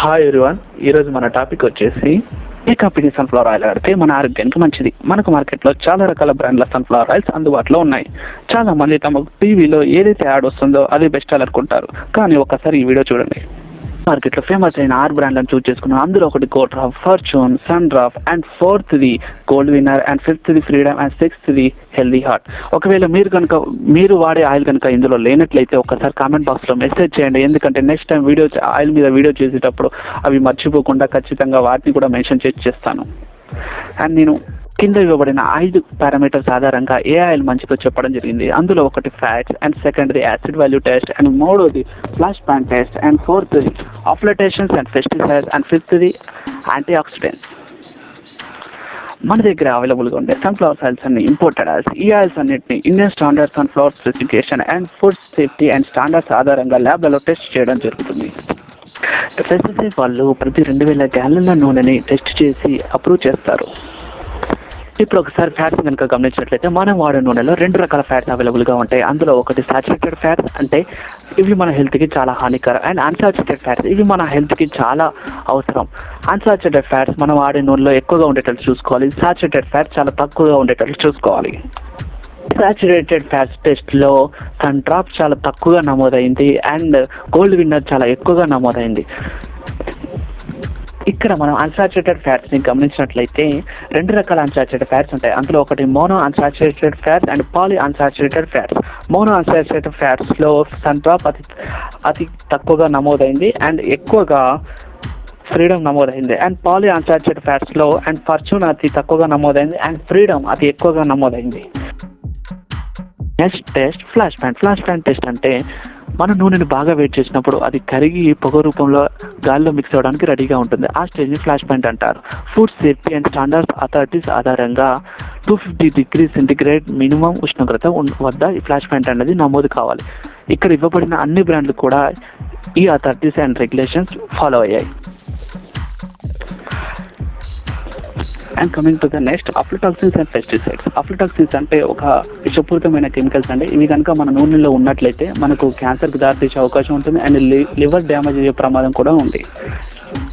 Hi everyone. ఈరోజు మన topic వచ్చేసి ఏ కంపెనీ సన్ఫ్లవర్ ఆయిల్ వాడితే మన ఆరోగ్యానికి మంచిది. మనకు మార్కెట్లో చాలా రకాల బ్రాండ్ల సన్ఫ్లవర్ ఆయిల్స్ అందుబాటులో ఉన్నాయి. చాలా మంది తమ టీవీలో ఏదైతే యాడ్ వస్తుందో అది బెస్ట్ అని అనుకుంటారు. కానీ ఒకసారి ఈ వీడియో చూడండి. మార్కెట్లో ఫేమస్ అయిన 6 బ్రాండ్లను చూస్ చేసుకున్నాం. అందులో ఒకటి Gold Drop, Fortune, Sundrop, and 4th Gold Winner, and 5th Freedom, and 6th Healthy Heart. ఒకవేళ మీరు వాడే ఆయిల్ కనుక ఇందులో లేనట్లయితే ఒకసారి కామెంట్ బాక్స్ లో మెసేజ్ చేయండి. ఎందుకంటే నెక్స్ట్ టైం ఆయిల్ మీద వీడియో చేసేటప్పుడు అవి మర్చిపోకుండా ఖచ్చితంగా వాటిని కూడా మెన్షన్ చేస్తాను. అండ్ నేను కింద ఇవ్వబడిన 5 పారామీటర్స్ ఆధారంగా ఏ ఆయిల్ మంచిదో చెప్పడం జరిగింది. అందులో ఒకటి ఫ్యాట్స్, అండ్ సెకండ్ది యాసిడ్ వాల్యూ టెస్ట్, అండ్ మూడోది flash point test, and 4th aflatoxins and pesticides, and 5th antioxidants. మన దగ్గర అవైలబుల్గా ఉండే సన్ఫ్లవర్ ఆయిల్స్ అన్ని ఇంపోర్టెడ్ ఆయిల్స్. ఈ ఆయిల్స్ అన్నింటినీ Indian standard sunflower specification and food safety and standards ఆధారంగా ల్యాబ్లలో టెస్ట్ చేయడం జరుగుతుంది. ఎఫ్ఎస్ఎస్ఐ వాళ్ళు ప్రతి 2000 గ్యాలన్ల నూనెని టెస్ట్ చేసి అప్రూవ్ చేస్తారు. ఇప్పుడు ఒకసారి ఫ్యాట్స్ కనుక గమనించినట్లయితే మనం వాడే నూనెలో 2 రకాల ఫ్యాట్స్ అవైలబుల్గా ఉంటాయి. అందులో ఒకటి సాచురేటెడ్ ఫ్యాట్స్, అంటే ఇవి మన హెల్త్కి చాలా హానికరం, అండ్ అన్సాచురేటెడ్ ఫ్యాట్స్, ఇవి మన హెల్త్కి చాలా అవసరం. అన్సాచురేటెడ్ ఫ్యాట్స్ మనం వాడే నూనెలో ఎక్కువగా ఉండేటట్లు చూసుకోవాలి. సాచురేటెడ్ ఫ్యాట్స్ చాలా తక్కువగా ఉండేటట్లు చూసుకోవాలి. సాచురేటెడ్ ఫ్యాట్స్ టెస్ట్ లో సన్డ్రాఫ్ చాలా తక్కువగా నమోదైంది, అండ్ గోల్డ్ విన్నర్ చాలా ఎక్కువగా నమోదైంది. ఇక్కడ మనం అన్సాచురేటెడ్ ఫ్యాట్స్ ని గమనించినట్లయితే 2 రకాల అన్సాచురేటెడ్ ఫ్యాట్స్ ఉంటాయి. అందులో ఒకటి mono unsaturated fats and poly unsaturated fats. Mono unsaturated fats లో సన్డ్రాఫ్ అతి తక్కువగా నమోదైంది, అండ్ ఎక్కువగా ఫ్రీడమ్ నమోదైంది. అండ్ పాలీ అన్సాచురేటెడ్ ఫ్యాట్స్ లో అండ్ ఫార్చ్యూన్ అతి తక్కువగా నమోదైంది, అండ్ ఫ్రీడమ్ అతి ఎక్కువగా నమోదైంది. Next test flash point test అంటే మన నూనెని బాగా వేడి చేసినప్పుడు అది కరిగి పొగ రూపంలో గాలిలో మిక్స్ అవ్వడానికి రెడీగా ఉంటుంది. ఆ స్టేజ్ ని ఫ్లాష్ పాయింట్ అంటారు. Food safety and standards authorities ఆధారంగా 250 degrees సెంటిగ్రేడ్ మినిమం ఉష్ణోగ్రత వద్ద ఈ ఫ్లాష్ పాయింట్ అనేది నమోదు కావాలి. ఇక్కడ ఇవ్వబడిన అన్ని బ్రాండ్లు కూడా ఈ అథారిటీస్ అండ్ రెగ్యులేషన్స్ ఫాలో అయ్యాయి. And coming to the next, aflatoxins and pesticides. Aflatoxins అంటే ఒక విషపూరితమైన కెమికల్స్ అండి. ఇవి కనుక మన నూనెలో ఉన్నట్లయితే మనకు క్యాన్సర్కి దారితీసే అవకాశం ఉంటుంది, అండ్ లివర్ డ్యామేజ్ అయ్యే ప్రమాదం కూడా ఉంది.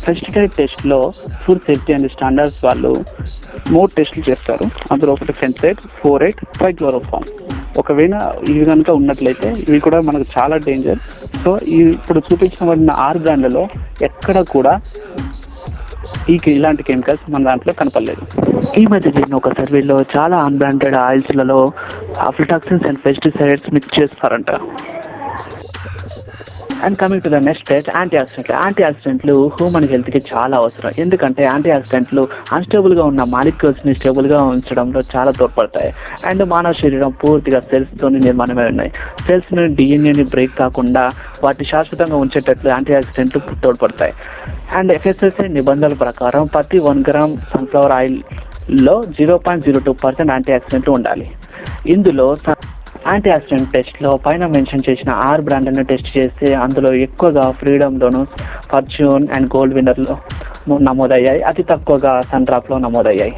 పెస్టిసైడ్ టెస్ట్ లో ఫుడ్ సేఫ్టీ అండ్ స్టాండర్డ్స్ వాళ్ళు 3 టెస్టులు చేస్తారు. అందులో ఒకటి ఫెన్సైడ్, ఫోరేట్, ట్రైక్లోరోఫామ్. ఒకవేళ ఇవి కనుక ఉన్నట్లయితే ఇవి కూడా మనకు చాలా డేంజర్. సో ఇప్పుడు చూపించబడిన 6 బ్రాండ్లలో ఎక్కడ కూడా ఇలాంటి కెమికల్స్ మన దాంట్లో కనపడలేదు. ఈ మధ్య జరిగిన ఒక సర్వేలో చాలా అన్బ్రాండెడ్ ఆయిల్స్ లలో అఫ్లటాక్సిన్స్ అండ్ పెస్టిసైడ్స్ మిక్స్ చేస్తారంట. And coming to the next stage, anti ఆక్సిడెంట్లు హ్యూమన్ హెల్త్ కి చాలా అవసరం. ఎందుకంటే యాంటీ ఆక్సిడెంట్లు అన్స్టేబుల్ గా ఉన్న మాలిక్యూల్స్ ని స్టేబుల్ గా ఉంచడంలో చాలా తోడ్పడతాయి. అండ్ మానవ శరీరం పూర్తిగా సెల్స్ తోని నిర్మాణమై ఉన్నాయి. సెల్స్ ని డిఎన్ఏని బ్రేక్ కాకుండా వాటిని శాశ్వతంగా ఉంచేటట్లు యాంటీ ఆక్సిడెంట్లు తోడ్పడతాయి. అండ్ ఎఫ్ఎస్ఎస్ఐ నిబంధనల ప్రకారం ప్రతి 1 గ్రామ్ సన్ఫ్లవర్ ఆయిల్ లో 0.02% యాంటీ ఆక్సిడెంట్లు ఉండాలి. ఇందులో యాంటీ ఆక్సిడెంట్ టెస్ట్ లో పైన మెన్షన్ చేసిన 6 బ్రాండ్లను టెస్ట్ చేస్తే అందులో ఎక్కువగా freedom loan, fortune and gold winner లో నమోదయ్యాయి. అతి తక్కువగా సన్డ్రాఫ్ లో నమోదయ్యాయి.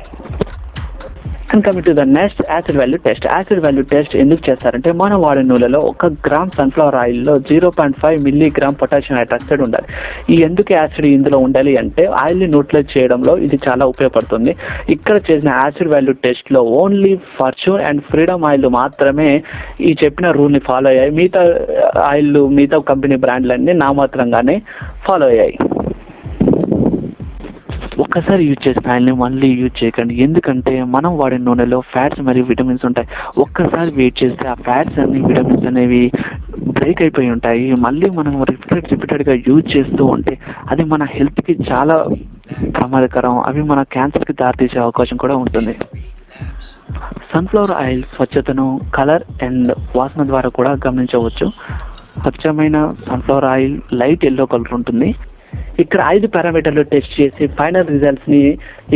And coming to the next, acid value test. Acid value test ఎందుకు చేస్తారంటే మనం వాడే నూనెలో 1 గ్రామ్ సన్ఫ్లవర్ ఆయిల్ లో 0.5 మిల్లీగ్రామ్ పొటాషియం హైడ్రాక్సైడ్ ఉండాలి. ఈ ఎందుకు యాసిడ్ ఇందులో ఉండాలి అంటే ఆయిల్ ని న్యూట్రలైజ్ చేయడంలో ఇది చాలా ఉపయోగపడుతుంది. ఇక్కడ చేసిన యాసిడ్ వాల్యూ టెస్ట్ లో only fortune and freedom oil మాత్రమే ఈ చెప్పిన రూల్ ని ఫాలో అయ్యాయి. మిగతా కంపెనీ బ్రాండ్లన్నీ నామాత్రంగానే ఫాలో అయ్యాయి. ఒక్కసారి యూజ్ చేసిన ఆయిల్ని మళ్ళీ యూజ్ చేయకండి. ఎందుకంటే మనం వాడే నూనెలో ఫ్యాట్స్ మరియు విటమిన్స్ ఉంటాయి. ఒక్కసారి వెయిట్ చేస్తే ఆ ఫ్యాట్స్ అన్ని విటమిన్స్ అనేవి బ్రేక్ అయిపోయి ఉంటాయి. మళ్ళీ మనం రిపీటెడ్ గా యూజ్ చేస్తూ ఉంటే అది మన హెల్త్ కి చాలా ప్రమాదకరం. అవి మన క్యాన్సర్ కి దారితీసే అవకాశం కూడా ఉంటుంది. సన్ఫ్లవర్ ఆయిల్ స్వచ్ఛతను కలర్ అండ్ వాసన ద్వారా కూడా గమనించవచ్చు. స్వచ్ఛమైన sunflower oil light yellow colour ఉంటుంది. ఇక్కడ 5 పారామీటర్లు టెస్ట్ చేసి ఫైనల్ రిజల్ట్స్ ని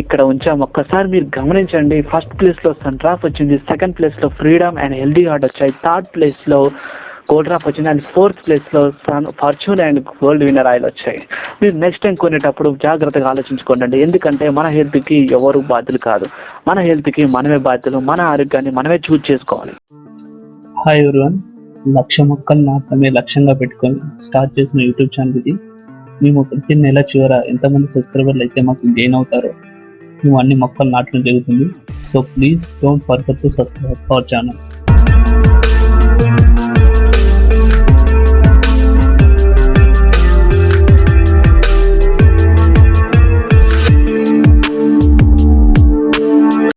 ఇక్కడ ఉంచాం. ఒక్కసారి మీరు గమనించండి. ఫస్ట్ ప్లేస్ లో సన్డ్రాఫ్ వచ్చింది, సెకండ్ ప్లేస్ లో ఫ్రీడమ్ అండ్ హెల్దీ హార్ట్ వచ్చాయి, థర్డ్ ప్లేస్ లో గోల్డ్రాఫ్ వచ్చింది, అండ్ 4th ప్లేస్ లో fortune and gold winner oil వచ్చాయి. మీరు నెక్స్ట్ టైం కొనేటప్పుడు జాగ్రత్తగా ఆలోచించుకోండి. ఎందుకంటే మన హెల్త్ కి ఎవరు బాధ్యులు కాదు. మన హెల్త్ కి మనమే బాధ్యులు. మన ఆరోగ్యాన్ని మనమే చూస్ చేసుకోవాలి. హాయ్ ఎవరీవన్, 1,00,000 మొక్కలు మాత్రమే లక్ష్యంగా పెట్టుకొని స్టార్ట్ చేసిన యూట్యూబ్ ఛానల్ ఇది. మేము ప్రతి నెల చివర ఎంతమంది సబ్స్క్రైబర్లు అయితే మాకు గెయిన్ అవుతారో మేము అన్ని మొక్కలు నాటడం జరుగుతుంది. So please don't forget to subscribe our channel.